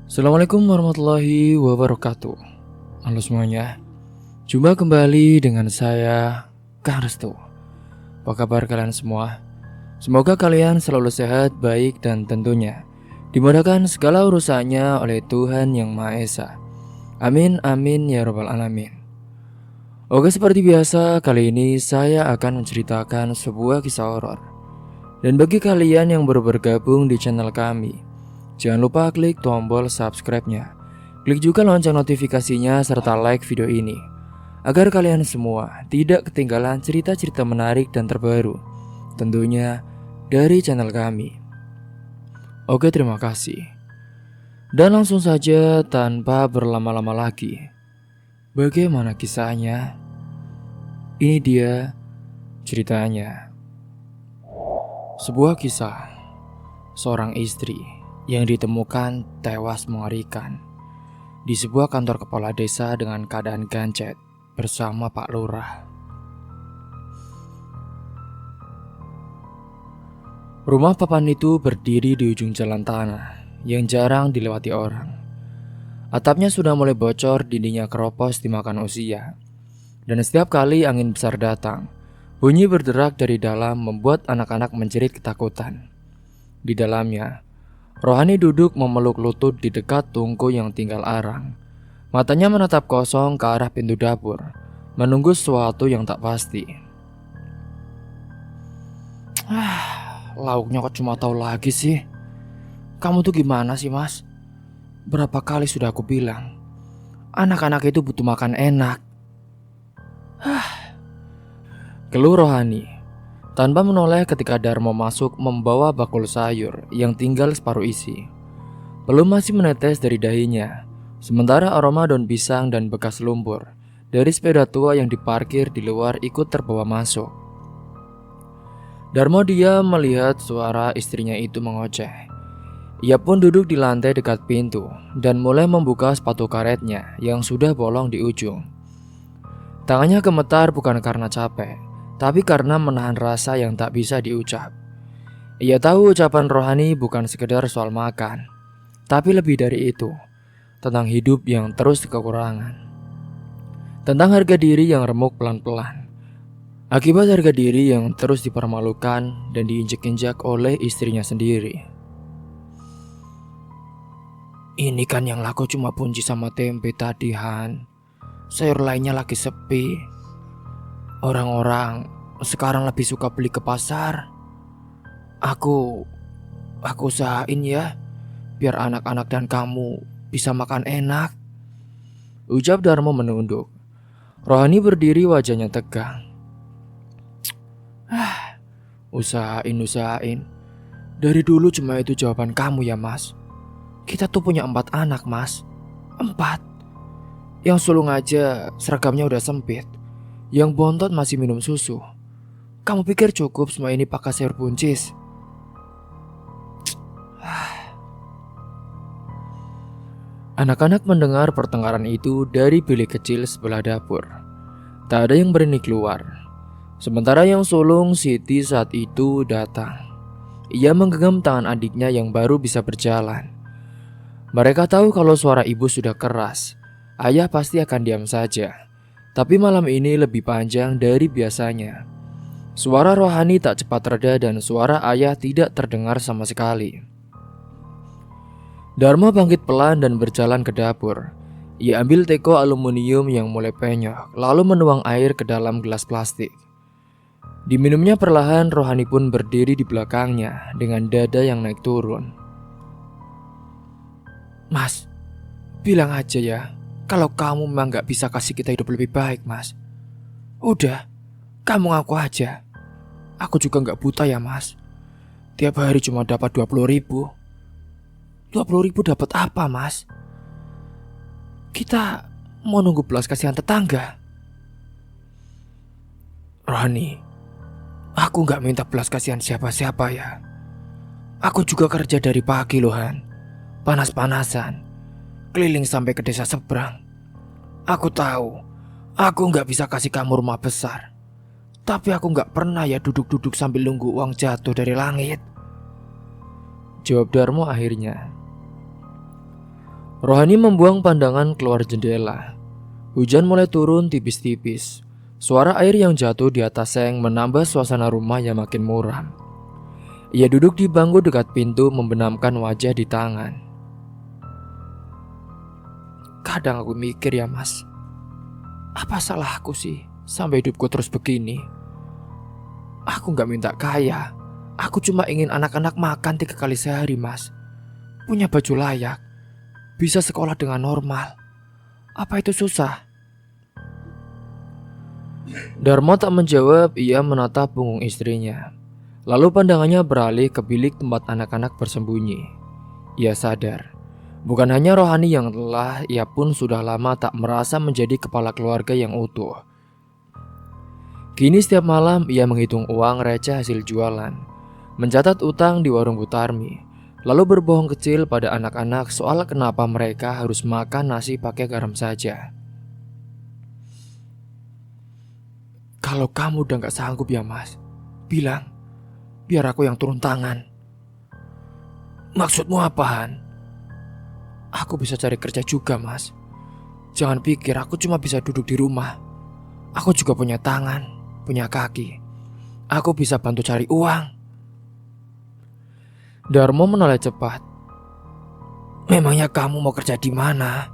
Assalamualaikum warahmatullahi wabarakatuh. Halo semuanya, jumpa kembali dengan saya, Kang Restu. Apa kabar kalian semua? Semoga kalian selalu sehat, baik, dan tentunya dimudahkan segala urusannya oleh Tuhan Yang Maha Esa. Amin, amin, ya rabbal alamin. Oke, seperti biasa, kali ini saya akan menceritakan sebuah kisah horor. Dan bagi kalian yang baru bergabung di channel kami, jangan lupa klik tombol subscribe-nya. Klik juga lonceng notifikasinya serta like video ini agar kalian semua tidak ketinggalan cerita-cerita menarik dan terbaru, tentunya dari channel kami. Oke, terima kasih. Dan langsung saja tanpa berlama-lama lagi, bagaimana kisahnya? Ini dia ceritanya. Sebuah kisah seorang istri yang ditemukan tewas mengerikan di sebuah kantor kepala desa dengan keadaan gancet bersama Pak Lurah. Rumah papan itu berdiri di ujung jalan tanah yang jarang dilewati orang. Atapnya sudah mulai bocor, dindingnya keropos dimakan usia. Dan setiap kali angin besar datang, bunyi berderak dari dalam membuat anak-anak menjerit ketakutan. Di dalamnya, Rohani duduk memeluk lutut di dekat tungku yang tinggal arang. Matanya menatap kosong ke arah pintu dapur, menunggu sesuatu yang tak pasti. Lauknya kok cuma tahu lagi sih. Kamu tuh gimana sih, Mas? Berapa kali sudah aku bilang, anak-anak itu butuh makan enak. Keluh Rohani tanpa menoleh ketika Darmo masuk membawa bakul sayur yang tinggal separuh isi. Belum masih menetes dari dahinya, sementara aroma daun pisang dan bekas lumpur dari sepeda tua yang diparkir di luar ikut terbawa masuk. Darmo diam melihat suara istrinya itu mengoceh. Ia pun duduk di lantai dekat pintu dan mulai membuka sepatu karetnya yang sudah bolong di ujung. Tangannya gemetar bukan karena capek, tapi karena menahan rasa yang tak bisa diucap. Ia tahu ucapan Rohani bukan sekedar soal makan, tapi lebih dari itu, tentang hidup yang terus kekurangan. Tentang harga diri yang remuk pelan-pelan. Akibat harga diri yang terus dipermalukan dan diinjak-injak oleh istrinya sendiri. Ini kan yang laku cuma punci sama tempe tadi, Han. Sayur lainnya lagi sepi. Orang-orang sekarang lebih suka beli ke pasar. Aku usahain ya, biar anak-anak dan kamu bisa makan enak, ucap Darmo menunduk. Rohani berdiri, wajahnya tegang. Usahain. Dari dulu cuma itu jawaban kamu ya, Mas. Kita tuh punya 4 anak, Mas. 4. Yang sulung aja seragamnya udah sempit. Yang bontot masih minum susu. Kamu pikir cukup semua ini pakai sayur buncis? Anak-anak mendengar pertengkaran itu dari bilik kecil sebelah dapur. Tak ada yang berani keluar. Sementara yang sulung, Siti, saat itu datang. Ia menggenggam tangan adiknya yang baru bisa berjalan. Mereka tahu kalau suara ibu sudah keras, ayah pasti akan diam saja. Tapi malam ini lebih panjang dari biasanya. Suara Rohani tak cepat reda dan suara ayah tidak terdengar sama sekali. Darmo bangkit pelan dan berjalan ke dapur. Ia ambil teko aluminium yang mulai penyok, lalu menuang air ke dalam gelas plastik. Diminumnya perlahan. Rohani pun berdiri di belakangnya dengan dada yang naik turun. Mas, bilang aja ya, kalau kamu memang gak bisa kasih kita hidup lebih baik, Mas. Udah, kamu ngaku aja. Aku juga gak buta ya, Mas. Tiap hari cuma dapat 20 ribu. 20 ribu dapat apa, Mas? Kita mau nunggu belas kasihan tetangga. Rohani, aku gak minta belas kasihan siapa-siapa ya. Aku juga kerja dari pagi loh, Han. Panas-panasan, keliling sampai ke desa seberang. Aku tahu, aku gak bisa kasih kamu rumah besar. Tapi aku gak pernah ya duduk-duduk sambil nunggu uang jatuh dari langit, jawab Darmo akhirnya. Rohani membuang pandangan keluar jendela. Hujan mulai turun tipis-tipis. Suara air yang jatuh di atas seng menambah suasana rumah yang makin muram. Ia duduk di bangku dekat pintu membenamkan wajah di tangan. Kadang aku mikir ya mas, apa salahku sih sampai hidupku terus begini? Aku gak minta kaya. Aku cuma ingin anak-anak makan 3 kali sehari mas, punya baju layak, bisa sekolah dengan normal. Apa itu susah? Darmo tak menjawab. Ia menatap punggung istrinya. Lalu pandangannya beralih ke bilik tempat anak-anak bersembunyi. Ia sadar, bukan hanya Rohani yang lelah, ia pun sudah lama tak merasa menjadi kepala keluarga yang utuh. Kini setiap malam ia menghitung uang receh hasil jualan, mencatat utang di warung Butarmi, lalu berbohong kecil pada anak-anak soal kenapa mereka harus makan nasi pakai garam saja. Kalau kamu udah gak sanggup ya mas, bilang, biar aku yang turun tangan. Maksudmu apaan? Aku bisa cari kerja juga mas. Jangan pikir aku cuma bisa duduk di rumah. Aku juga punya tangan, punya kaki. Aku bisa bantu cari uang. Darmo menoleh cepat. Memangnya kamu mau kerja di mana?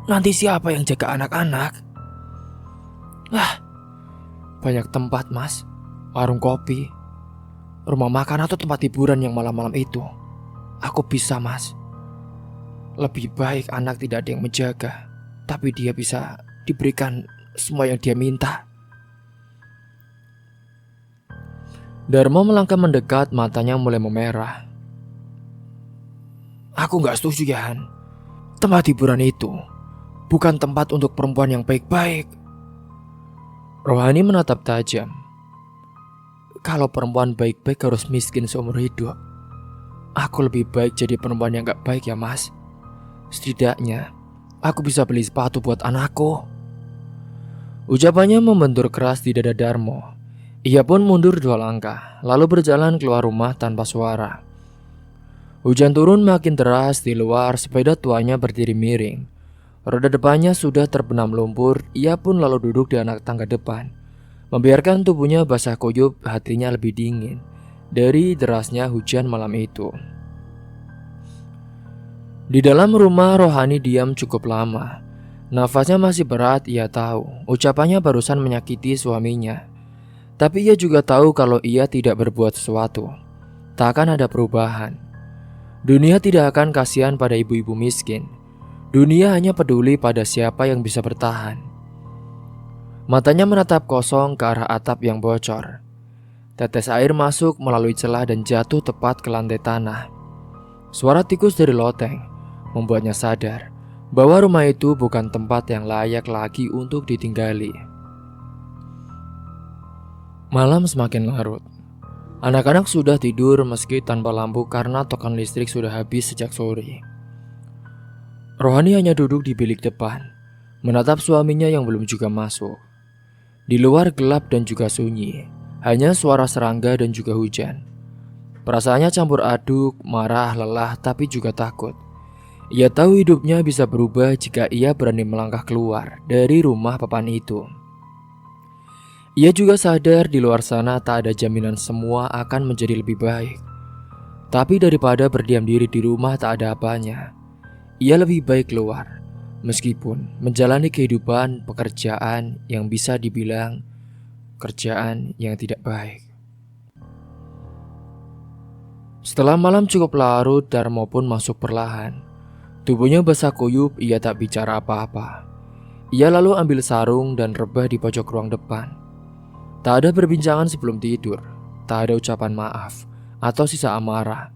Nanti siapa yang jaga anak-anak? Banyak tempat mas. Warung kopi, rumah makan atau tempat hiburan yang malam-malam itu. Aku bisa mas. Lebih baik anak tidak ada yang menjaga, tapi dia bisa diberikan semua yang dia minta. Darmo melangkah mendekat, matanya mulai memerah. Aku gak setuju ya Han. Tempat hiburan itu bukan tempat untuk perempuan yang baik-baik. Rohani menatap tajam. Kalau perempuan baik-baik harus miskin seumur hidup, aku lebih baik jadi perempuan yang gak baik ya mas. Setidaknya aku bisa beli sepatu buat anakku. Ucapannya membentur keras di dada Darmo. Ia pun mundur 2 langkah, lalu berjalan keluar rumah tanpa suara. Hujan turun makin deras. Di luar, sepeda tuanya berdiri miring. Roda depannya sudah terbenam lumpur. Ia pun lalu duduk di anak tangga depan, membiarkan tubuhnya basah kuyup. Hatinya lebih dingin dari derasnya hujan malam itu. Di dalam rumah, Rohani diam cukup lama. Nafasnya masih berat. Ia tahu ucapannya barusan menyakiti suaminya, tapi ia juga tahu kalau ia tidak berbuat sesuatu, tak akan ada perubahan. Dunia tidak akan kasihan pada ibu-ibu miskin. Dunia hanya peduli pada siapa yang bisa bertahan. Matanya menatap kosong ke arah atap yang bocor. Tetes air masuk melalui celah dan jatuh tepat ke lantai tanah. Suara tikus dari loteng membuatnya sadar bahwa rumah itu bukan tempat yang layak lagi untuk ditinggali. Malam semakin larut. Anak-anak sudah tidur meski tanpa lampu karena token listrik sudah habis sejak sore. Rohani hanya duduk di bilik depan, menatap suaminya yang belum juga masuk. Di luar gelap dan juga sunyi, hanya suara serangga dan juga hujan. Perasaannya campur aduk, marah, lelah, tapi juga takut. Ia tahu hidupnya bisa berubah jika ia berani melangkah keluar dari rumah papan itu. Ia juga sadar di luar sana tak ada jaminan semua akan menjadi lebih baik. Tapi daripada berdiam diri di rumah tak ada apanya, ia lebih baik keluar, meskipun menjalani kehidupan pekerjaan yang bisa dibilang kerjaan yang tidak baik. Setelah malam cukup larut, Darmo pun masuk perlahan. Tubuhnya basah kuyup, ia tak bicara apa-apa. Ia lalu ambil sarung dan rebah di pojok ruang depan. Tak ada perbincangan sebelum tidur, tak ada ucapan maaf atau sisa amarah,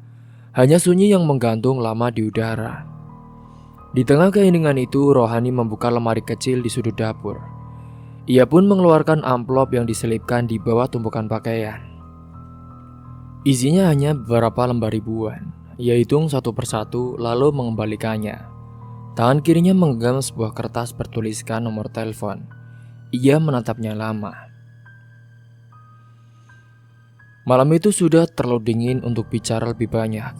hanya sunyi yang menggantung lama di udara. Di tengah keheningan itu, Rohani membuka lemari kecil di sudut dapur. Ia pun mengeluarkan amplop yang diselipkan di bawah tumpukan pakaian. Isinya hanya beberapa lembar ribuan. Ia hitung satu persatu lalu mengembalikannya. Tangan kirinya menggenggam sebuah kertas bertuliskan nomor telepon. Ia menatapnya lama. Malam itu sudah terlalu dingin untuk bicara lebih banyak.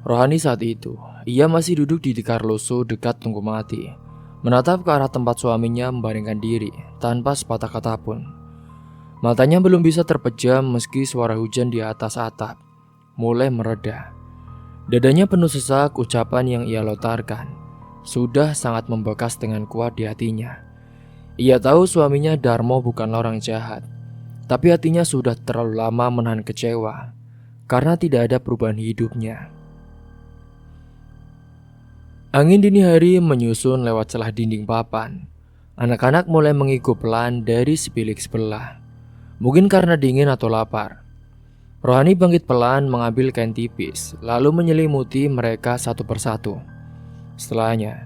Rohani saat itu ia masih duduk di tikar lusuh dekat tunggu mati, menatap ke arah tempat suaminya membaringkan diri tanpa sepatah kata pun. Matanya belum bisa terpejam meski suara hujan di atas atap mulai mereda. Dadanya penuh sesak, ucapan yang ia lontarkan sudah sangat membekas dengan kuat di hatinya. Ia tahu suaminya Darmo bukanlah orang jahat, tapi hatinya sudah terlalu lama menahan kecewa karena tidak ada perubahan hidupnya. Angin dini hari menyusun lewat celah dinding papan. Anak-anak mulai mengikup pelan dari si bilik sebelah. Mungkin karena dingin atau lapar. Rohani bangkit pelan mengambil kain tipis, lalu menyelimuti mereka satu persatu. Setelahnya,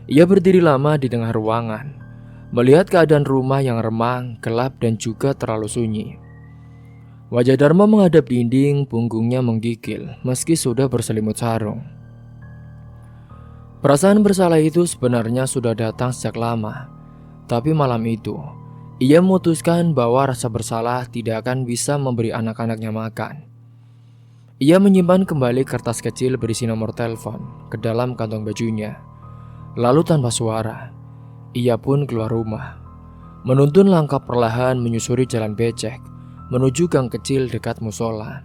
ia berdiri lama di tengah ruangan, melihat keadaan rumah yang remang, gelap dan juga terlalu sunyi. Wajah Darmo menghadap dinding, punggungnya menggigil meski sudah berselimut sarung. Perasaan bersalah itu sebenarnya sudah datang sejak lama, tapi malam itu ia memutuskan bahwa rasa bersalah tidak akan bisa memberi anak-anaknya makan. Ia menyimpan kembali kertas kecil berisi nomor telepon ke dalam kantong bajunya. Lalu tanpa suara, ia pun keluar rumah, menuntun langkah perlahan menyusuri jalan becek menuju gang kecil dekat musola.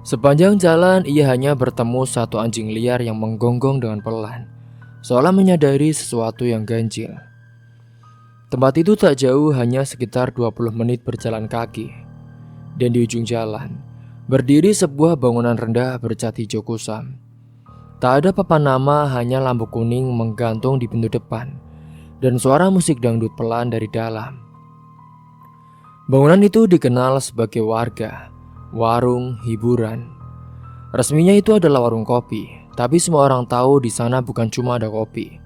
Sepanjang jalan ia hanya bertemu satu anjing liar yang menggonggong dengan pelan, seolah menyadari sesuatu yang ganjil. Tempat itu tak jauh, hanya sekitar 20 menit berjalan kaki. Dan di ujung jalan berdiri sebuah bangunan rendah bercat hijau kusam. Tak ada papan nama, hanya lampu kuning menggantung di pintu depan dan suara musik dangdut pelan dari dalam. Bangunan itu dikenal sebagai warung hiburan. Resminya itu adalah warung kopi, tapi semua orang tahu di sana bukan cuma ada kopi.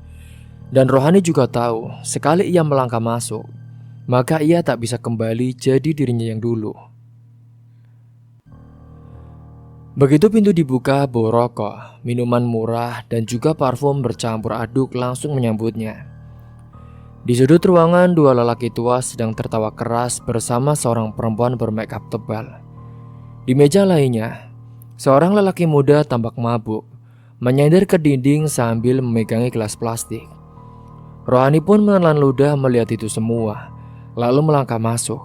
Dan Rohani juga tahu, sekali ia melangkah masuk, maka ia tak bisa kembali jadi dirinya yang dulu. Begitu pintu dibuka, bau rokok, minuman murah, dan juga parfum bercampur aduk langsung menyambutnya. Di sudut ruangan, dua lelaki tua sedang tertawa keras bersama seorang perempuan bermake up tebal. Di meja lainnya, seorang lelaki muda tampak mabuk, menyender ke dinding sambil memegangi gelas plastik. Rohani pun menelan ludah melihat itu semua, lalu melangkah masuk.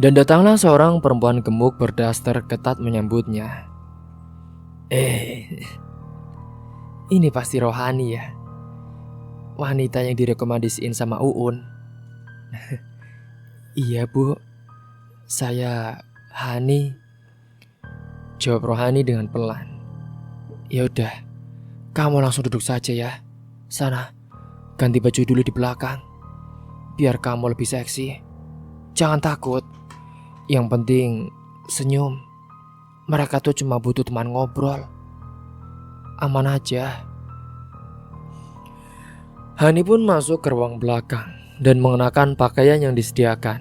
Dan datanglah seorang perempuan gemuk berdaster ketat menyambutnya. Ini pasti Rohani ya? Wanita yang direkomendasiin sama Uun. Iya bu, saya Hani, jawab Rohani dengan pelan. Ya udah, kamu langsung duduk saja ya. Sana, ganti baju dulu di belakang, biar kamu lebih seksi. Jangan takut, yang penting senyum. Mereka tuh cuma butuh teman ngobrol. Aman aja. Hani pun masuk ke ruang belakang dan mengenakan pakaian yang disediakan.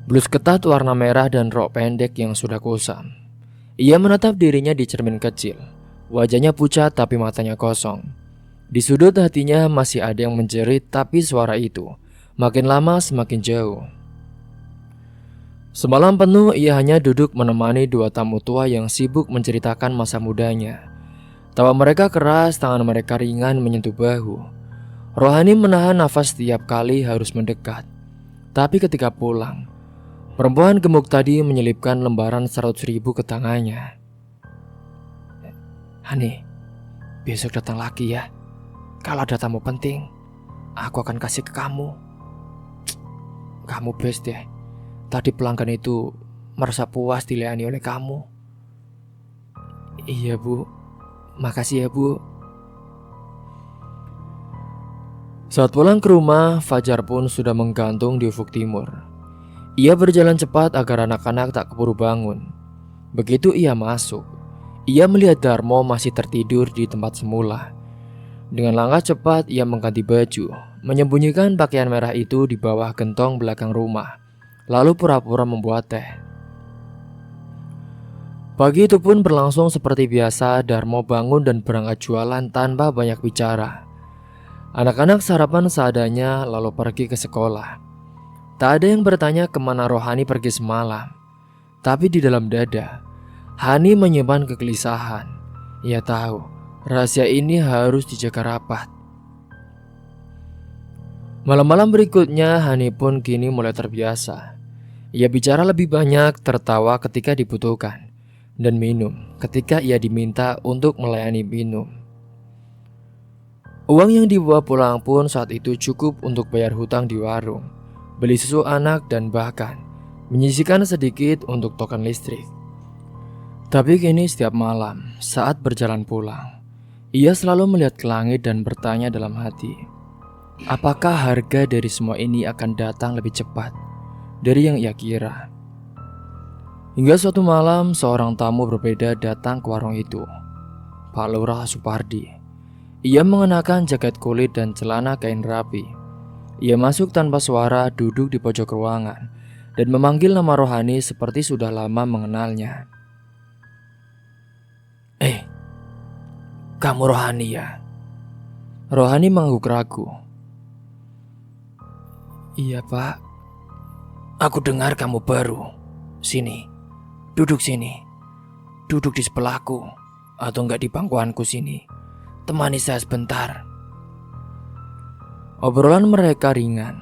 Blus ketat warna merah dan rok pendek yang sudah kusam. Ia menatap dirinya di cermin kecil. Wajahnya pucat tapi matanya kosong. Di sudut hatinya masih ada yang menjerit, tapi suara itu makin lama semakin jauh. Semalam penuh ia hanya duduk menemani dua tamu tua yang sibuk menceritakan masa mudanya. Tawa mereka keras, tangan mereka ringan menyentuh bahu. Rohani menahan nafas setiap kali harus mendekat. Tapi ketika pulang, perempuan gemuk tadi menyelipkan lembaran 100.000 ke tangannya. Hani, besok datang lagi ya. Kalau ada tamu penting, aku akan kasih ke kamu. Kamu best deh. Tadi pelanggan itu merasa puas dilayani oleh kamu. Iya bu, makasih ya bu. Saat pulang ke rumah, Fajar pun sudah menggantung di ufuk timur. Ia berjalan cepat agar anak-anak tak keburu bangun. Begitu ia masuk, ia melihat Darmo masih tertidur di tempat semula. Dengan langkah cepat ia mengganti baju, menyembunyikan pakaian merah itu di bawah gentong belakang rumah, lalu pura-pura membuat teh. Pagi itu pun berlangsung seperti biasa. Darmo bangun dan berangkat jualan tanpa banyak bicara. Anak-anak sarapan seadanya lalu pergi ke sekolah. Tak ada yang bertanya kemana Rohani pergi semalam. Tapi di dalam dada Hani menyimpan kegelisahan. Ia tahu rahasia ini harus dijaga rapat. Malam-malam berikutnya Hani pun kini mulai terbiasa. Ia bicara lebih banyak, tertawa ketika dibutuhkan, dan minum ketika ia diminta untuk melayani minum. Uang yang dibawa pulang pun saat itu cukup untuk bayar hutang di warung, beli susu anak, dan bahkan menyisihkan sedikit untuk token listrik. Tapi kini setiap malam saat berjalan pulang, ia selalu melihat ke langit dan bertanya dalam hati, apakah harga dari semua ini akan datang lebih cepat dari yang ia kira? Hingga suatu malam seorang tamu berbeda datang ke warung itu, Pak Lurah Supardi. Ia mengenakan jaket kulit dan celana kain rapi. Ia masuk tanpa suara, duduk di pojok ruangan, dan memanggil nama Rohani seperti sudah lama mengenalnya. Kamu Rohani ya? Rohani mengangguk ragu. Iya Pak. Aku dengar kamu baru. Sini, duduk sini. Duduk di sebelahku, atau enggak di bangkuanku sini. Temani saya sebentar. Obrolan mereka ringan.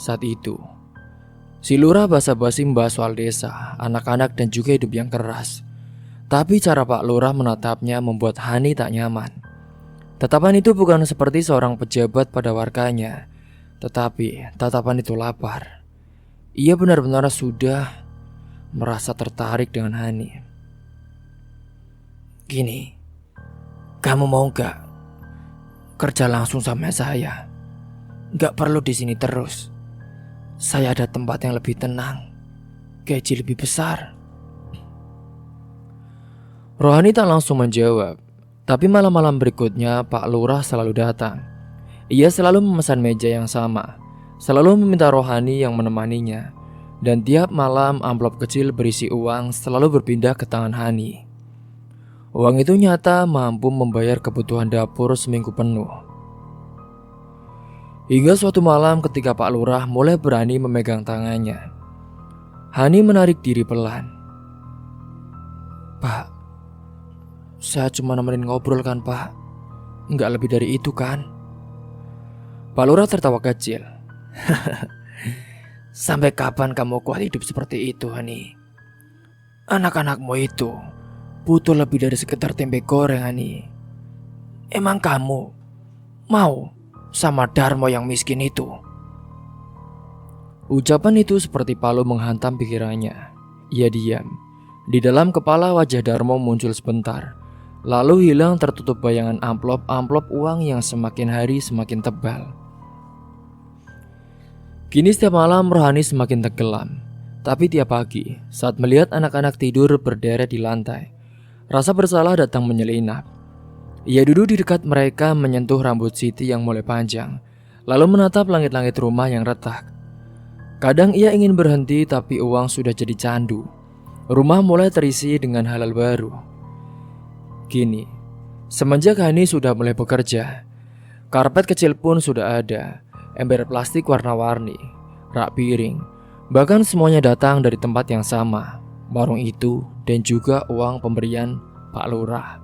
Saat itu, si lurah basa-basi membahas soal desa, anak-anak, dan juga hidup yang keras. Tapi cara Pak Lurah menatapnya membuat Hani tak nyaman. Tatapan itu bukan seperti seorang pejabat pada warganya, tetapi tatapan itu lapar. Ia benar-benar sudah merasa tertarik dengan Hani. Gini, kamu mau gak kerja langsung sama saya? Gak perlu di sini terus. Saya ada tempat yang lebih tenang, gaji lebih besar. Rohani tak langsung menjawab, tapi malam-malam berikutnya Pak Lurah selalu datang. Ia selalu memesan meja yang sama, selalu meminta Rohani yang menemaninya, dan tiap malam amplop kecil berisi uang selalu berpindah ke tangan Hani. Uang itu nyata mampu membayar kebutuhan dapur seminggu penuh. Hingga suatu malam ketika Pak Lurah mulai berani memegang tangannya, Hani menarik diri pelan. Pak, saya cuma nemenin ngobrol kan Pak, nggak lebih dari itu kan? Pak Lurah tertawa kecil. Sampai kapan kamu kuat hidup seperti itu, Hani? Anak-anakmu itu butuh lebih dari sekedar tempe goreng, Hani. Emang kamu mau sama Darmo yang miskin itu? Ucapan itu seperti palu menghantam pikirannya. Ia diam. Di dalam kepala wajah Darmo muncul sebentar, lalu hilang tertutup bayangan amplop-amplop uang yang semakin hari semakin tebal. Kini setiap malam Rohani semakin tenggelam. Tapi tiap pagi saat melihat anak-anak tidur berderet di lantai, rasa bersalah datang menyelinap. Ia duduk di dekat mereka menyentuh rambut Siti yang mulai panjang, lalu menatap langit-langit rumah yang retak. Kadang ia ingin berhenti tapi uang sudah jadi candu. Rumah mulai terisi dengan hal-hal baru. Kini, semenjak Hani sudah mulai bekerja, karpet kecil pun sudah ada, ember plastik warna-warni, rak piring, bahkan semuanya datang dari tempat yang sama, warung itu, dan juga uang pemberian Pak Lurah.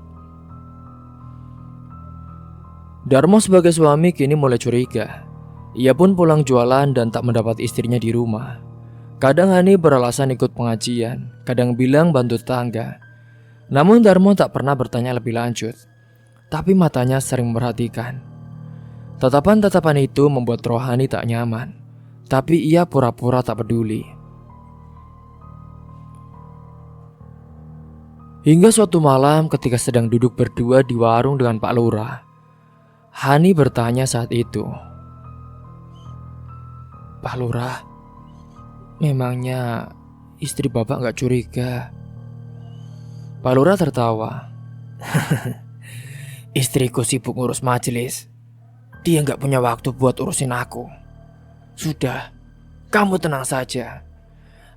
Darmo sebagai suami kini mulai curiga. Ia pun pulang jualan dan tak mendapat istrinya di rumah. Kadang Hani beralasan ikut pengajian, kadang bilang bantu tetangga. Namun Darmo tak pernah bertanya lebih lanjut, tapi matanya sering memperhatikan. Tatapan-tatapan itu membuat Rohani tak nyaman, tapi ia pura-pura tak peduli. Hingga suatu malam ketika sedang duduk berdua di warung dengan Pak Lurah, Hani bertanya saat itu, Pak Lurah, memangnya istri Bapak gak curiga? Pak Lurah tertawa. Istriku sibuk ngurus majelis. Dia gak punya waktu buat urusin aku. Sudah, kamu tenang saja.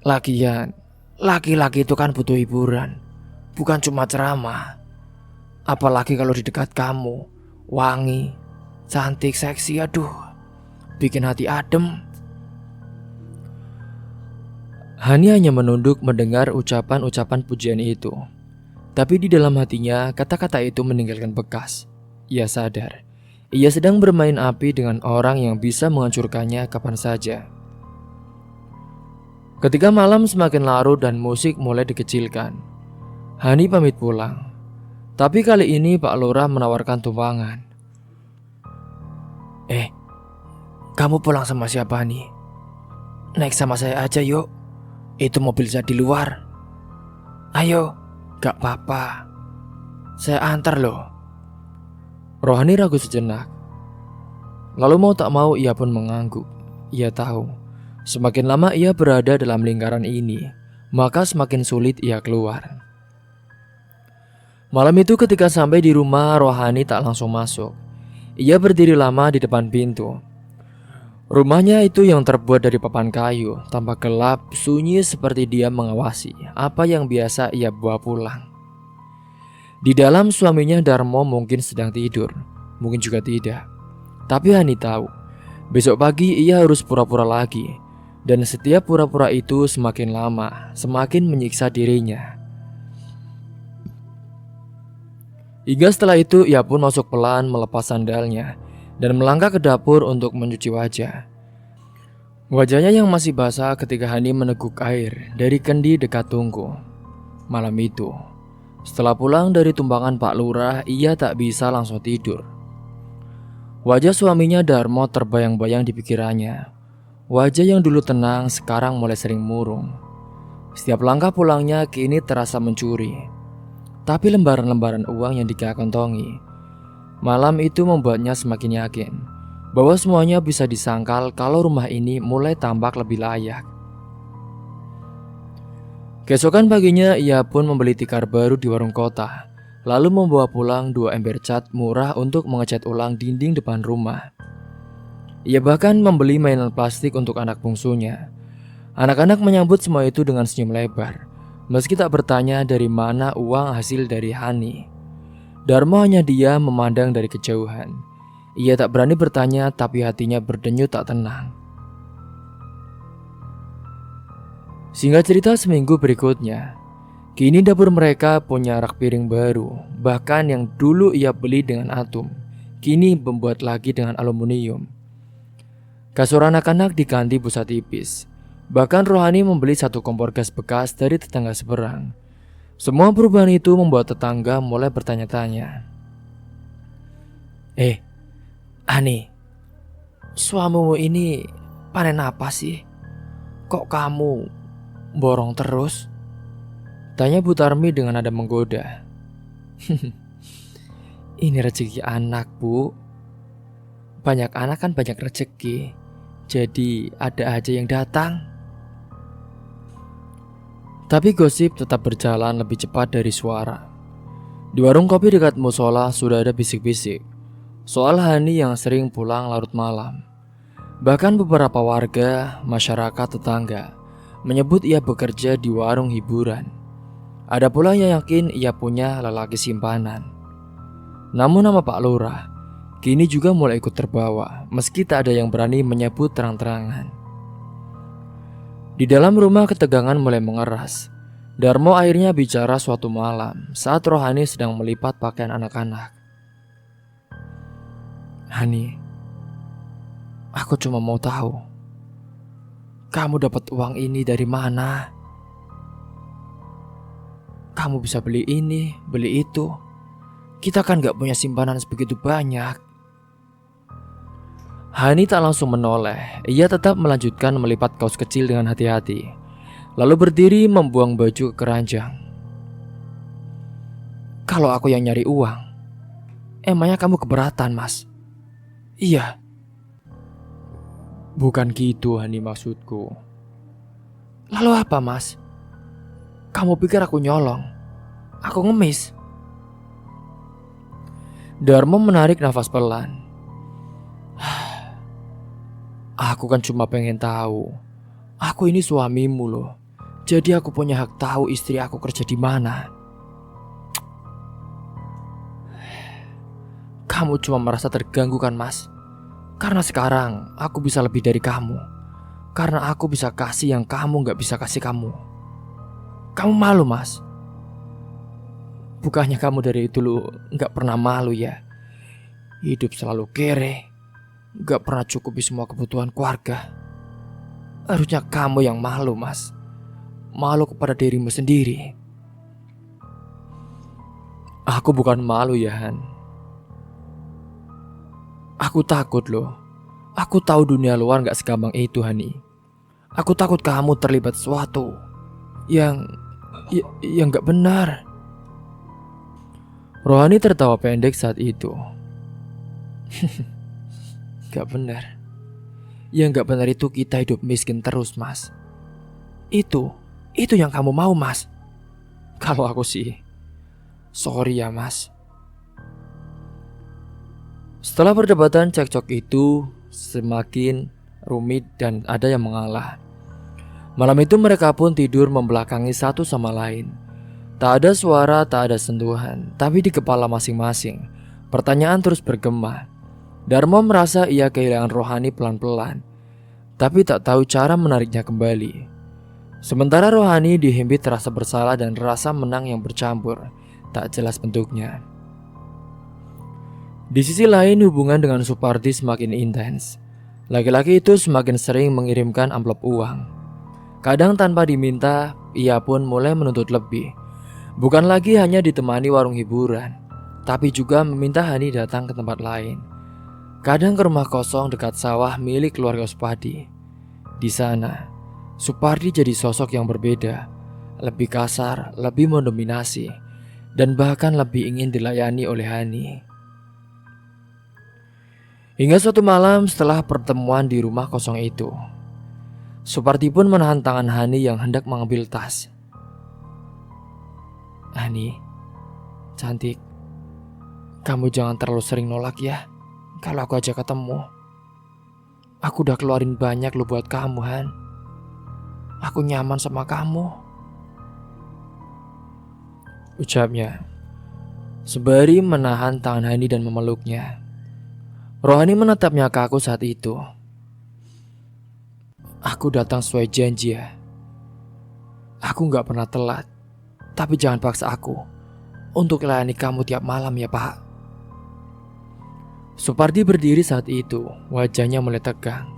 Lagian, laki-laki itu kan butuh hiburan, bukan cuma ceramah. Apalagi kalau di dekat kamu, wangi, cantik, seksi, aduh, bikin hati adem. Hani hanya menunduk mendengar ucapan-ucapan pujian itu. Tapi di dalam hatinya, kata-kata itu meninggalkan bekas. Ia sadar, ia sedang bermain api dengan orang yang bisa menghancurkannya kapan saja. Ketika malam semakin larut dan musik mulai dikecilkan, Hani pamit pulang. Tapi kali ini Pak Lurah menawarkan tumpangan. Kamu pulang sama siapa nih? Naik sama saya aja yuk. Itu mobil saya di luar. Ayo, gak apa-apa. Saya antar loh. Rohani ragu sejenak. Lalu mau tak mau ia pun mengangguk. Ia tahu, semakin lama ia berada dalam lingkaran ini, maka semakin sulit ia keluar. Malam itu ketika sampai di rumah, Rohani tak langsung masuk. Ia berdiri lama di depan pintu. Rumahnya itu yang terbuat dari papan kayu, tampak gelap, sunyi seperti dia mengawasi apa yang biasa ia bawa pulang. Di dalam suaminya Darmo mungkin sedang tidur, mungkin juga tidak. Tapi Hani tahu, besok pagi ia harus pura-pura lagi. Dan setiap pura-pura itu semakin lama, semakin menyiksa dirinya. Hingga setelah itu ia pun masuk pelan melepas sandalnya dan melangkah ke dapur untuk mencuci wajah. Wajahnya yang masih basah ketika Hani meneguk air dari kendi dekat tungku. Malam itu, setelah pulang dari tumpangan Pak Lurah, ia tak bisa langsung tidur. Wajah suaminya Darmo terbayang-bayang di pikirannya. Wajah yang dulu tenang sekarang mulai sering murung. Setiap langkah pulangnya kini terasa mencuri. Tapi lembaran-lembaran uang yang dia kantongi malam itu membuatnya semakin yakin bahwa semuanya bisa disangkal kalau rumah ini mulai tampak lebih layak. Keesokan paginya ia pun membeli tikar baru di warung kota, lalu membawa pulang 2 ember cat murah untuk mengecat ulang dinding depan rumah. Ia bahkan membeli mainan plastik untuk anak bungsunya. Anak-anak menyambut semua itu dengan senyum lebar, meski tak bertanya dari mana uang hasil dari Hani. Darmo hanya diam memandang dari kejauhan. Ia tak berani bertanya, tapi hatinya berdenyut tak tenang. Singkat cerita, seminggu berikutnya, kini dapur mereka punya rak piring baru. Bahkan yang dulu ia beli dengan atum, kini membuat lagi dengan aluminium. Kasur anak-anak diganti busa tipis. Bahkan Rohani membeli 1 kompor gas bekas dari tetangga seberang. Semua perubahan itu membuat tetangga mulai bertanya-tanya. Ani, suamimu ini panen apa sih? Kok kamu borong terus? Tanya Bu Tarmi dengan nada menggoda. Ini rezeki anak, Bu. Banyak anak kan banyak rezeki. Jadi ada aja yang datang. Tapi gosip tetap berjalan lebih cepat dari suara. Di warung kopi dekat musola sudah ada bisik-bisik soal Hani yang sering pulang larut malam. Bahkan beberapa warga, masyarakat tetangga menyebut ia bekerja di warung hiburan. Ada pula yang yakin ia punya lelaki simpanan. Namun nama Pak Lurah kini juga mulai ikut terbawa, meski tak ada yang berani menyebut terang-terangan. Di dalam rumah ketegangan mulai mengeras. Darmo akhirnya bicara suatu malam saat Rohani sedang melipat pakaian anak-anak. Hani, aku cuma mau tahu, kamu dapat uang ini dari mana? Kamu bisa beli ini, beli itu. Kita kan gak punya simpanan sebegitu banyak. Hani tak langsung menoleh. Ia tetap melanjutkan melipat kaos kecil dengan hati-hati, lalu berdiri membuang baju ke keranjang. Kalau aku yang nyari uang, emangnya kamu keberatan, Mas? Iya. Bukan gitu, Hani, maksudku. Lalu apa, Mas? Kamu pikir aku nyolong? Aku ngemis. Darmo menarik nafas pelan. Aku kan cuma pengen tahu. Aku ini suamimu loh. Jadi aku punya hak tahu istri aku kerja di mana. Kamu cuma merasa terganggu kan, Mas? Karena sekarang aku bisa lebih dari kamu. karena aku bisa kasih yang kamu gak bisa kasih kamu. Kamu malu, Mas. Bukannya kamu dari dulu gak pernah malu ya? Hidup selalu kere, gak pernah cukupi semua kebutuhan keluarga. Harusnya kamu yang malu, Mas. Malu kepada dirimu sendiri. Aku bukan malu ya, Han. Aku takut loh. Aku tahu dunia luar gak segampang itu, Hani. Aku takut kamu terlibat sesuatu yang gak benar. Rohani tertawa pendek saat itu. Gak benar. Yang gak benar itu kita hidup miskin terus, Mas. Itu yang kamu mau, Mas. Kalau aku sih, sorry ya, Mas. Setelah perdebatan cekcok itu semakin rumit dan ada yang mengalah. Malam itu mereka pun tidur membelakangi satu sama lain. Tak ada suara, tak ada sentuhan, tapi di kepala masing-masing pertanyaan terus bergema. Darmo merasa ia kehilangan Rohani pelan-pelan, tapi tak tahu cara menariknya kembali. Sementara Rohani dihimpit rasa bersalah dan rasa menang yang bercampur, tak jelas bentuknya. Di sisi lain hubungan dengan Supardi semakin intens. Laki-laki itu semakin sering mengirimkan amplop uang. Kadang tanpa diminta, ia pun mulai menuntut lebih. Bukan lagi hanya ditemani warung hiburan, tapi juga meminta Hani datang ke tempat lain. Kadang ke rumah kosong dekat sawah milik keluarga Supardi. Di sana, Supardi jadi sosok yang berbeda, lebih kasar, lebih mendominasi, dan bahkan lebih ingin dilayani oleh Hani. Hingga suatu malam setelah pertemuan di rumah kosong itu, Supardi pun menahan tangan Hani yang hendak mengambil tas. Hani, cantik, kamu jangan terlalu sering nolak ya kalau aku ajak ketemu. Aku udah keluarin banyak lo buat kamu, Han. Aku nyaman sama kamu, ucapnya sembari menahan tangan Hani dan memeluknya. Rohani menatapnya ke aku saat itu. Aku datang sesuai janji ya. Aku gak pernah telat, tapi jangan paksa aku untuk melayani kamu tiap malam ya, Pak. Supardi berdiri saat itu, wajahnya mulai tegang.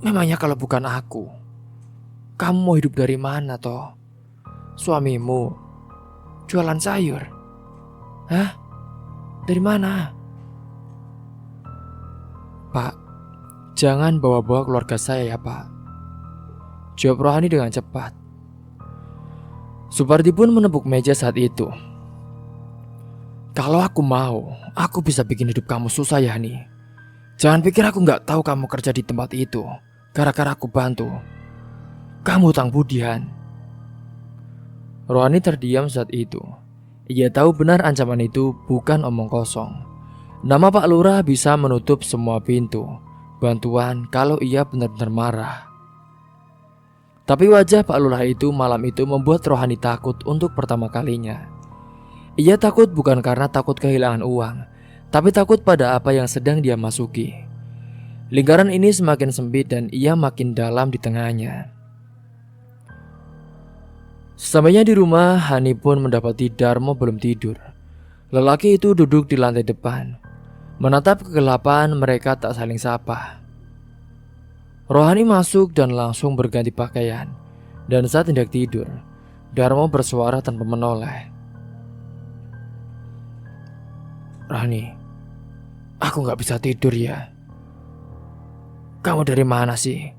Memangnya kalau bukan aku, kamu mau hidup dari mana toh? Suamimu jualan sayur? Hah? Dari mana? Pak, jangan bawa-bawa keluarga saya ya, Pak, jawab Rohani dengan cepat. Supardi pun menepuk meja saat itu. Kalau aku mau, aku bisa bikin hidup kamu susah ya, Hani. Jangan pikir aku gak tahu kamu kerja di tempat itu gara-gara aku bantu. Kamu hutang budi, Han. Rohani terdiam saat itu. Ia tahu benar ancaman itu bukan omong kosong. Nama Pak Lurah bisa menutup semua pintu bantuan kalau ia benar-benar marah. Tapi wajah Pak Lurah itu malam itu membuat Rohani takut untuk pertama kalinya. Ia takut bukan karena takut kehilangan uang, tapi takut pada apa yang sedang dia masuki. Lingkaran ini semakin sempit dan ia makin dalam di tengahnya. Sesampainya di rumah, Hani pun mendapati Darmo belum tidur. Lelaki itu duduk di lantai depan. Menatap kegelapan, mereka tak saling sapa. Rohani masuk dan langsung berganti pakaian. Dan saat hendak tidur, Darmo bersuara tanpa menoleh. Rani, aku gak bisa tidur ya. Kamu dari mana sih?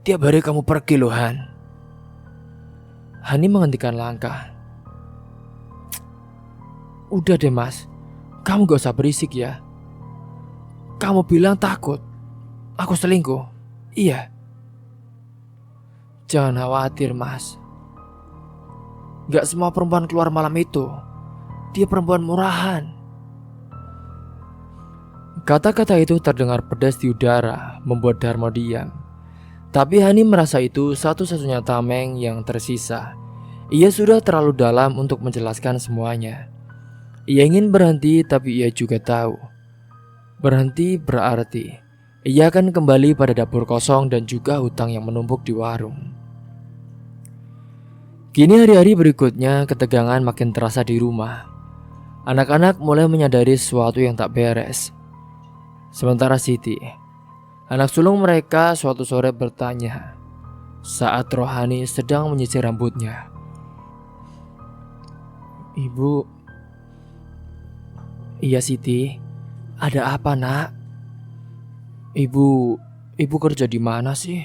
Tiap hari kamu pergi loh, Han. Hani menghentikan langkah. Udah deh mas, kamu gak usah berisik ya. Kamu bilang takut aku selingkuh. Iya. Jangan khawatir mas. Gak semua perempuan keluar malam itu. Dia perempuan murahan. Kata-kata itu terdengar pedas di udara, membuat Darmo diam. Tapi Hani merasa itu satu-satunya tameng yang tersisa. Ia sudah terlalu dalam untuk menjelaskan semuanya. Ia ingin berhenti, tapi ia juga tahu berhenti berarti Ia akan kembali pada dapur kosong dan juga hutang yang menumpuk di warung. Kini hari-hari berikutnya ketegangan makin terasa di rumah. Anak-anak mulai menyadari sesuatu yang tak beres. Sementara Siti, anak sulung mereka, suatu sore bertanya saat Rohani sedang menyisir rambutnya. "Ibu." "Iya Siti, ada apa nak?" Ibu kerja di mana sih?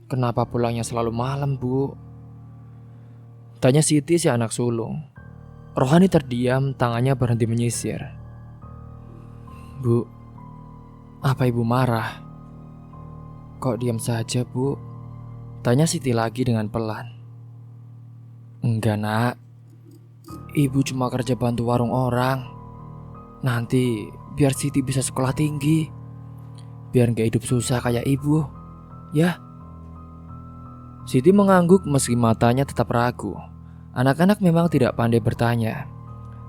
Kenapa pulangnya selalu malam, Bu?" tanya Siti si anak sulung. Rohani terdiam, tangannya berhenti menyisir. "Bu, apa ibu marah? Kok diam saja, Bu?" tanya Siti lagi dengan pelan. "Enggak nak, ibu cuma kerja bantu warung orang. Nanti biar Siti bisa sekolah tinggi, biar gak hidup susah kayak ibu, ya." Siti mengangguk meski matanya tetap ragu. Anak-anak memang tidak pandai bertanya,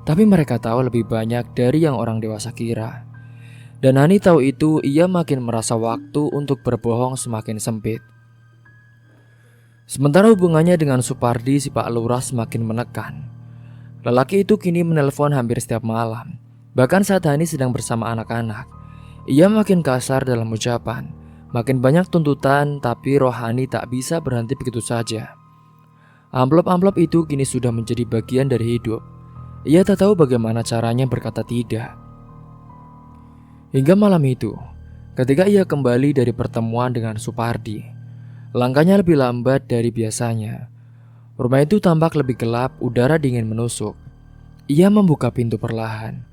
tapi mereka tahu lebih banyak dari yang orang dewasa kira. Dan Hani tahu itu, ia makin merasa waktu untuk berbohong semakin sempit. Sementara hubungannya dengan Supardi si Pak Lurah semakin menekan. Lelaki itu kini menelpon hampir setiap malam. Bahkan saat Hani sedang bersama anak-anak, ia makin kasar dalam ucapan, makin banyak tuntutan, tapi Rohani tak bisa berhenti begitu saja. Amplop-amplop itu kini sudah menjadi bagian dari hidup. Ia tak tahu bagaimana caranya berkata tidak. Hingga malam itu, ketika ia kembali dari pertemuan dengan Supardi, langkahnya lebih lambat dari biasanya. Rumah itu tampak lebih gelap, udara dingin menusuk. Ia membuka pintu perlahan,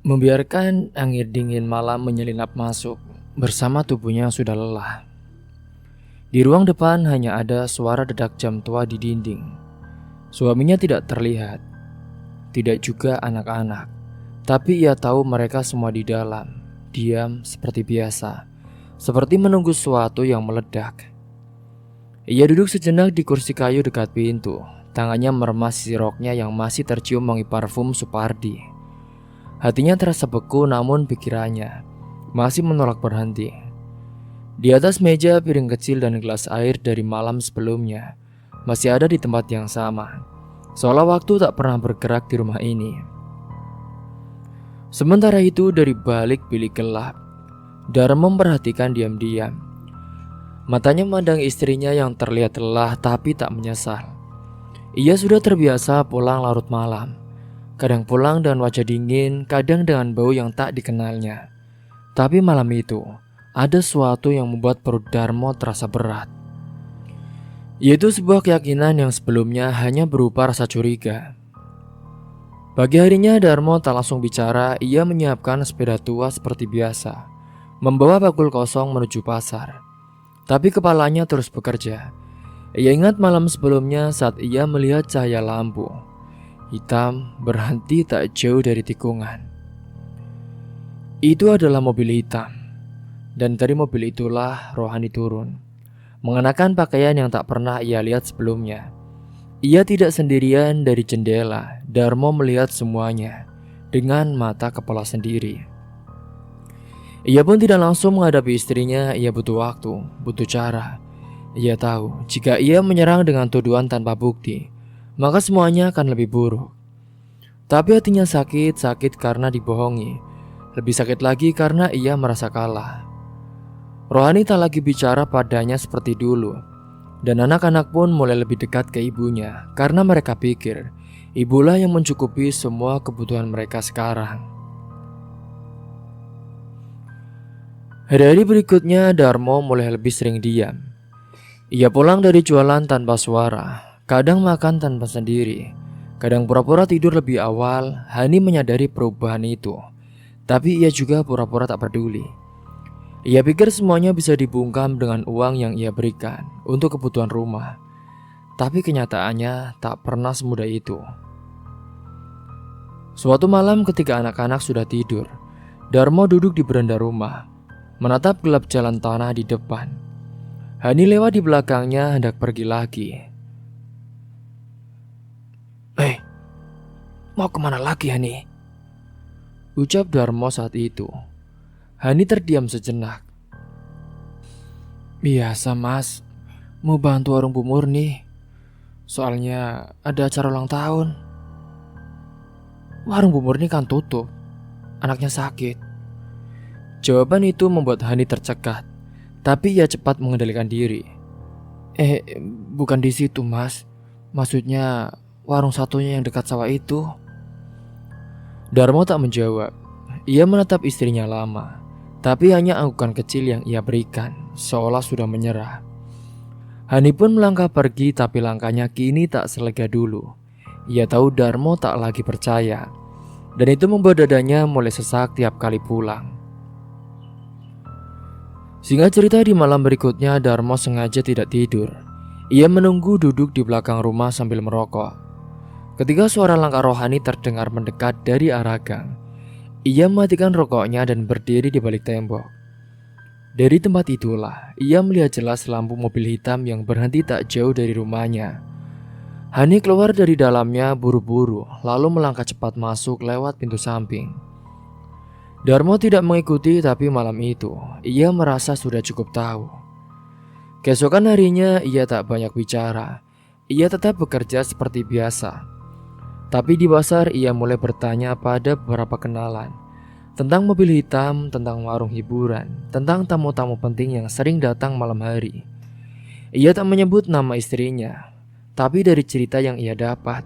membiarkan angin dingin malam menyelinap masuk bersama tubuhnya yang sudah lelah. Di ruang depan hanya ada suara dedak jam tua di dinding. Suaminya tidak terlihat, tidak juga anak-anak. Tapi ia tahu mereka semua di dalam, diam seperti biasa, seperti menunggu sesuatu yang meledak. Ia duduk sejenak di kursi kayu dekat pintu, tangannya meremas sisi roknya yang masih tercium wangi parfum Supardi. Hatinya terasa beku, namun pikirannya masih menolak berhenti. Di atas meja, piring kecil dan gelas air dari malam sebelumnya masih ada di tempat yang sama, seolah waktu tak pernah bergerak di rumah ini. Sementara itu, dari balik bilik gelap, Darmo memperhatikan diam-diam. Matanya memandang istrinya yang terlihat lelah tapi tak menyesal. Ia sudah terbiasa pulang larut malam, kadang pulang dengan wajah dingin, kadang dengan bau yang tak dikenalnya. Tapi malam itu, ada sesuatu yang membuat perut Darmo terasa berat. Yaitu sebuah keyakinan yang sebelumnya hanya berupa rasa curiga. Pagi harinya Darmo tak langsung bicara. Ia menyiapkan sepeda tua seperti biasa, membawa bakul kosong menuju pasar. Tapi kepalanya terus bekerja. Ia ingat malam sebelumnya saat ia melihat cahaya lampu hitam berhenti tak jauh dari tikungan. Itu adalah mobil hitam. Dan dari mobil itulah Rohani turun, mengenakan pakaian yang tak pernah ia lihat sebelumnya. Ia tidak sendirian. Dari jendela, Darmo melihat semuanya dengan mata kepala sendiri. Ia pun tidak langsung menghadapi istrinya. Ia butuh waktu, butuh cara. Ia tahu jika ia menyerang dengan tuduhan tanpa bukti, maka semuanya akan lebih buruk. Tapi hatinya sakit karena dibohongi. Lebih sakit lagi karena ia merasa kalah. Rohani tak lagi bicara padanya seperti dulu. Dan anak-anak pun mulai lebih dekat ke ibunya, karena mereka pikir ibulah yang mencukupi semua kebutuhan mereka sekarang. Hari-hari berikutnya Darmo mulai lebih sering diam. Ia pulang dari jualan tanpa suara, kadang makan tanpa sendiri, kadang pura-pura tidur lebih awal. Hani menyadari perubahan itu, tapi ia juga pura-pura tak peduli. Ia pikir semuanya bisa dibungkam dengan uang yang ia berikan untuk kebutuhan rumah. Tapi kenyataannya tak pernah semudah itu. Suatu malam ketika anak-anak sudah tidur, Darmo duduk di beranda rumah, menatap gelap jalan tanah di depan. Hani lewat di belakangnya hendak pergi lagi. "Hei, mau kemana lagi Hani?" ucap Darmo saat itu. Hani terdiam sejenak. Biasa mas, mau bantu warung Bu Murni. Soalnya ada acara ulang tahun. Warung Bu Murni kan tutup, anaknya sakit. Jawaban itu membuat Hani tercekat, tapi ia cepat mengendalikan diri. Bukan di situ mas. Maksudnya warung satunya yang dekat sawah itu. Darmo tak menjawab. Ia menatap istrinya lama, tapi hanya anggukan kecil yang ia berikan, seolah sudah menyerah. Hani pun melangkah pergi, tapi langkahnya kini tak selega dulu. Ia tahu Darmo tak lagi percaya, dan itu membuat dadanya mulai sesak tiap kali pulang. Singkat cerita, di malam berikutnya Darmo sengaja tidak tidur. Ia menunggu duduk di belakang rumah sambil merokok. Ketika suara langkah rohani terdengar mendekat dari arah gang, ia mematikan rokoknya dan berdiri di balik tembok. Dari tempat itulah, ia melihat jelas lampu mobil hitam yang berhenti tak jauh dari rumahnya. Hani keluar dari dalamnya buru-buru, lalu melangkah cepat masuk lewat pintu samping. Darmo tidak mengikuti, tapi malam itu ia merasa sudah cukup tahu. Keesokan harinya ia tak banyak bicara. Ia tetap bekerja seperti biasa. Tapi di pasar ia mulai bertanya pada beberapa kenalan tentang mobil hitam, tentang warung hiburan, tentang tamu-tamu penting yang sering datang malam hari. Ia tak menyebut nama istrinya, tapi dari cerita yang ia dapat,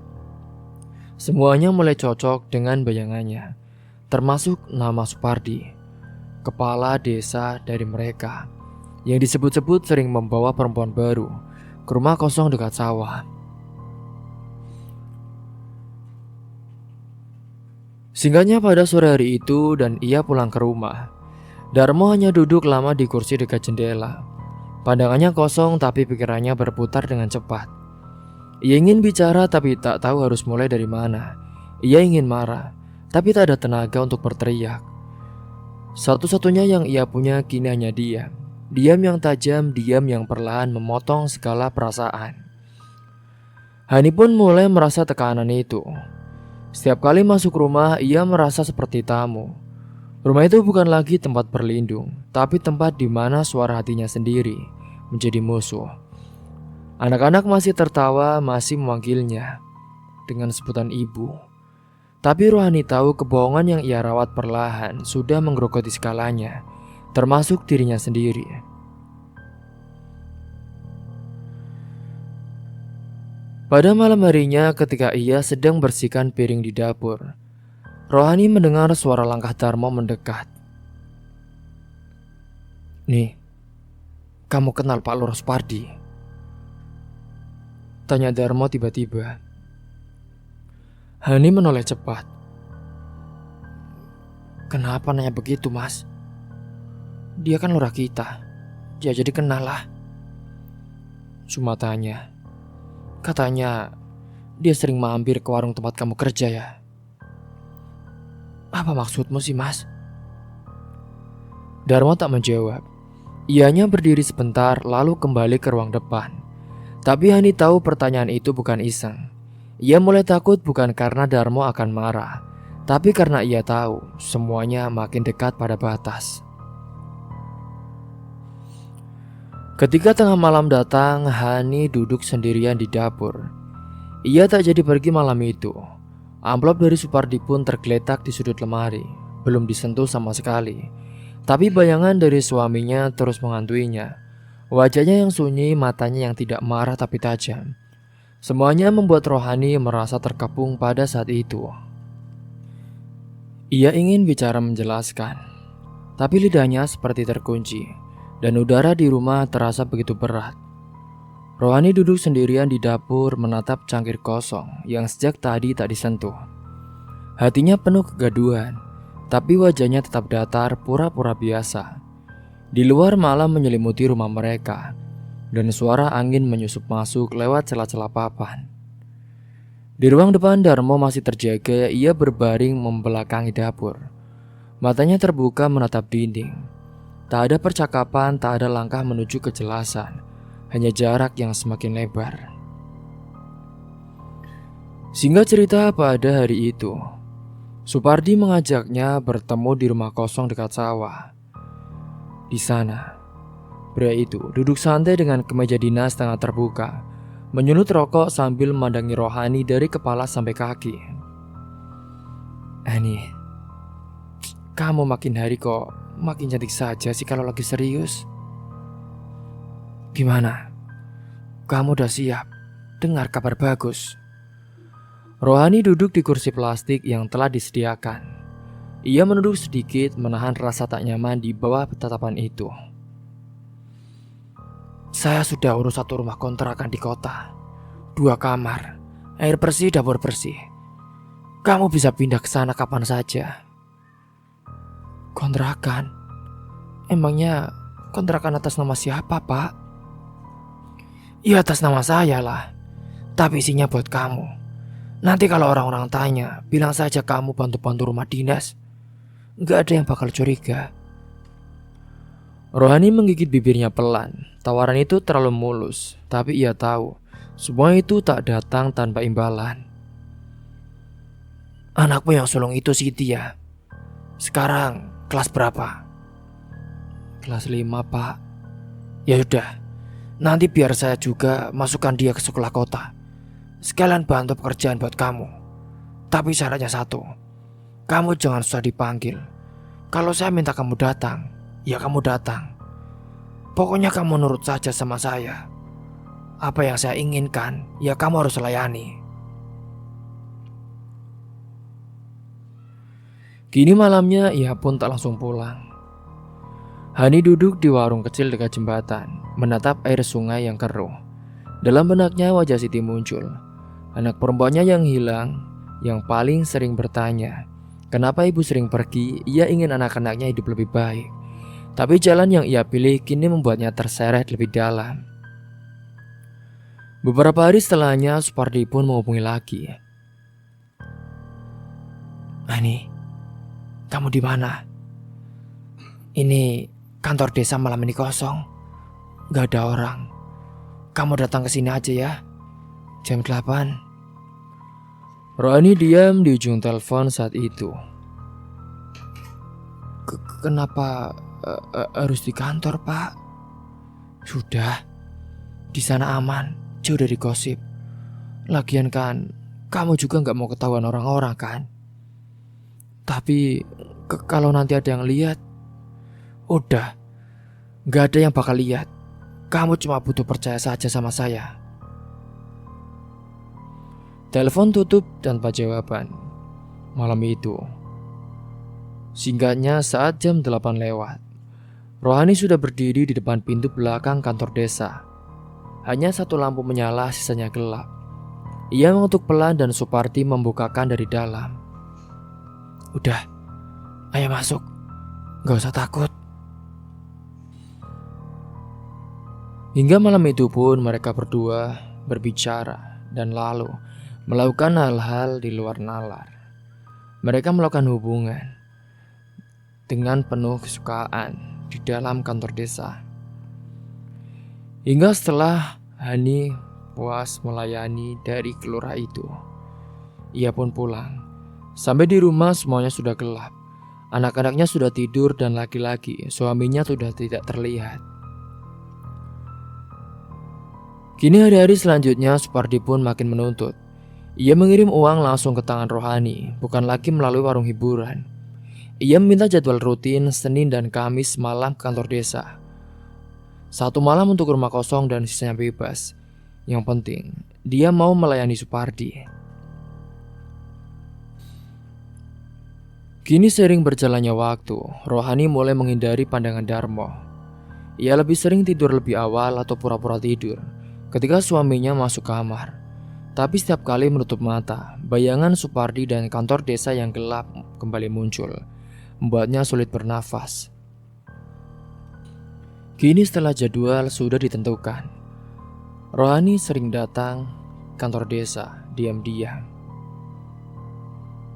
semuanya mulai cocok dengan bayangannya. Termasuk nama Supardi, kepala desa dari mereka, yang disebut-sebut sering membawa perempuan baru ke rumah kosong dekat sawah. Singkatnya, pada sore hari itu dan ia pulang ke rumah, Darmo hanya duduk lama di kursi dekat jendela. Pandangannya kosong, tapi pikirannya berputar dengan cepat. Ia ingin bicara, tapi tak tahu harus mulai dari mana. Ia ingin marah, tapi tak ada tenaga untuk berteriak. Satu-satunya yang ia punya kini hanya diam. Diam yang tajam, diam yang perlahan memotong segala perasaan. Hani pun mulai merasa tekanan itu. Setiap kali masuk rumah, ia merasa seperti tamu. Rumah itu bukan lagi tempat berlindung, tapi tempat di mana suara hatinya sendiri menjadi musuh. Anak-anak masih tertawa, masih memanggilnya dengan sebutan ibu. Tapi Rohani tahu kebohongan yang ia rawat perlahan sudah menggerogoti segalanya, termasuk dirinya sendiri. Pada malam harinya, ketika ia sedang bersihkan piring di dapur, Rohani mendengar suara langkah Darmo mendekat. "Nih, kamu kenal Pak Lurah Supardi?" tanya Darmo tiba-tiba. Hani menoleh cepat. "Kenapa nanya begitu, Mas? Dia kan lurah kita. Ya jadi kenal lah." Cuma tanya. "Katanya dia sering mampir ke warung tempat kamu kerja ya?" "Apa maksudmu sih, Mas?" Darmo tak menjawab. Ianya berdiri sebentar lalu kembali ke ruang depan. Tapi Hani tahu pertanyaan itu bukan iseng. Ia mulai takut bukan karena Darmo akan marah, tapi karena ia tahu semuanya makin dekat pada batas. Ketika tengah malam datang, Hani duduk sendirian di dapur. Ia tak jadi pergi malam itu. Amplop dari Supardi pun tergeletak di sudut lemari, belum disentuh sama sekali. Tapi bayangan dari suaminya terus menghantuinya. Wajahnya yang sunyi, matanya yang tidak marah tapi tajam. Semuanya membuat Rohani merasa terkepung pada saat itu. Ia ingin bicara menjelaskan, tapi lidahnya seperti terkunci, dan udara di rumah terasa begitu berat. Rohani duduk sendirian di dapur menatap cangkir kosong yang sejak tadi tak disentuh. Hatinya penuh kegaduhan, tapi wajahnya tetap datar, pura-pura biasa. Di luar malam menyelimuti rumah mereka, dan suara angin menyusup masuk lewat celah-celah papan. Di ruang depan Darmo masih terjaga. Ia berbaring membelakangi dapur. Matanya terbuka menatap dinding. Tak ada percakapan, tak ada langkah menuju kejelasan, hanya jarak yang semakin lebar. Singkat cerita, pada hari itu Supardi mengajaknya bertemu di rumah kosong dekat sawah. Di sana, pria itu duduk santai dengan kemeja dinas tengah terbuka, menyulut rokok sambil memandangi Rohani dari kepala sampai kaki. Ani, kamu makin hari kok makin cantik saja sih kalau lagi serius. Gimana? Kamu udah siap dengar kabar bagus? Rohani duduk di kursi plastik yang telah disediakan. Ia menunduk sedikit, menahan rasa tak nyaman di bawah tatapan itu. Saya sudah urus satu rumah kontrakan di kota, 2 kamar, air bersih, dapur bersih. Kamu bisa pindah ke sana kapan saja. Kontrakan? Emangnya kontrakan atas nama siapa, Pak? Ya atas nama saya lah, tapi isinya buat kamu. Nanti kalau orang-orang tanya, bilang saja kamu bantu-bantu rumah dinas. Gak ada yang bakal curiga. Rohani menggigit bibirnya pelan. Tawaran itu terlalu mulus, tapi ia tahu semua itu tak datang tanpa imbalan. Anakmu yang sulung itu Siti ya? Sekarang kelas berapa? Kelas 5, Pak. Ya udah, nanti biar saya juga masukkan dia ke sekolah kota. Sekalian bantu pekerjaan buat kamu. Tapi syaratnya satu, kamu jangan susah dipanggil. Kalau saya minta kamu datang, ya kamu datang. Pokoknya kamu nurut saja sama saya. Apa yang saya inginkan, ya kamu harus layani. Kini malamnya ia pun tak langsung pulang. Hani duduk di warung kecil dekat jembatan, menatap air sungai yang keruh. Dalam benaknya wajah Siti muncul. Anak perempuannya yang hilang, yang paling sering bertanya, kenapa ibu sering pergi? Ia ingin anak-anaknya hidup lebih baik. Tapi jalan yang ia pilih kini membuatnya terseret lebih dalam. Beberapa hari setelahnya, Supardi pun menghubungi lagi. Ani, kamu di mana? Ini kantor desa malam ini kosong. Gak ada orang. Kamu datang ke sini aja ya. Jam 8. Rohani diam di ujung telepon saat itu. Kenapa harus di kantor, Pak? Sudah, di sana aman, jauh dari gosip. Lagian kan, kamu juga gak mau ketahuan orang-orang kan? Tapi kalau nanti ada yang lihat, udah, gak ada yang bakal lihat. Kamu cuma butuh percaya saja sama saya. Telepon tutup tanpa jawaban. Malam itu, singkatnya saat jam 8 lewat, Rohani sudah berdiri di depan pintu belakang kantor desa. Hanya satu lampu menyala, sisanya gelap. Ia mengetuk pelan dan Supardi membukakan dari dalam. Udah, ayo masuk. Gak usah takut. Hingga malam itu pun mereka berdua berbicara dan lalu melakukan hal-hal di luar nalar. Mereka melakukan hubungan dengan penuh kesukaan di dalam kantor desa. Hingga setelah Hani puas melayani dari kelurahan itu, ia pun pulang. Sampai di rumah semuanya sudah gelap. Anak-anaknya sudah tidur dan laki-laki suaminya sudah tidak terlihat. Kini hari-hari selanjutnya Supardi pun makin menuntut. Ia mengirim uang langsung ke tangan Rohani, bukan lagi melalui warung hiburan. Ia meminta jadwal rutin Senin dan Kamis malam ke kantor desa. 1 malam untuk rumah kosong dan sisanya bebas. Yang penting, dia mau melayani Supardi. Kini sering berjalannya waktu, Rohani mulai menghindari pandangan Darmo. Ia lebih sering tidur lebih awal atau pura-pura tidur ketika suaminya masuk kamar. Tapi setiap kali menutup mata, bayangan Supardi dan kantor desa yang gelap kembali muncul, membuatnya sulit bernafas. Kini setelah jadwal sudah ditentukan, Rohani sering datang kantor desa diam-diam.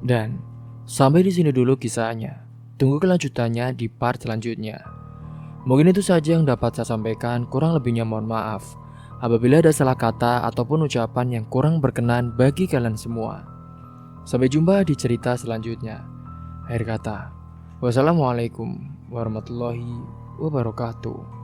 Dan sampai di sini dulu kisahnya. Tunggu kelanjutannya di part selanjutnya. Mungkin itu saja yang dapat saya sampaikan, kurang lebihnya mohon maaf apabila ada salah kata ataupun ucapan yang kurang berkenan bagi kalian semua. Sampai jumpa di cerita selanjutnya. Akhir kata, wassalamualaikum warahmatullahi wabarakatuh.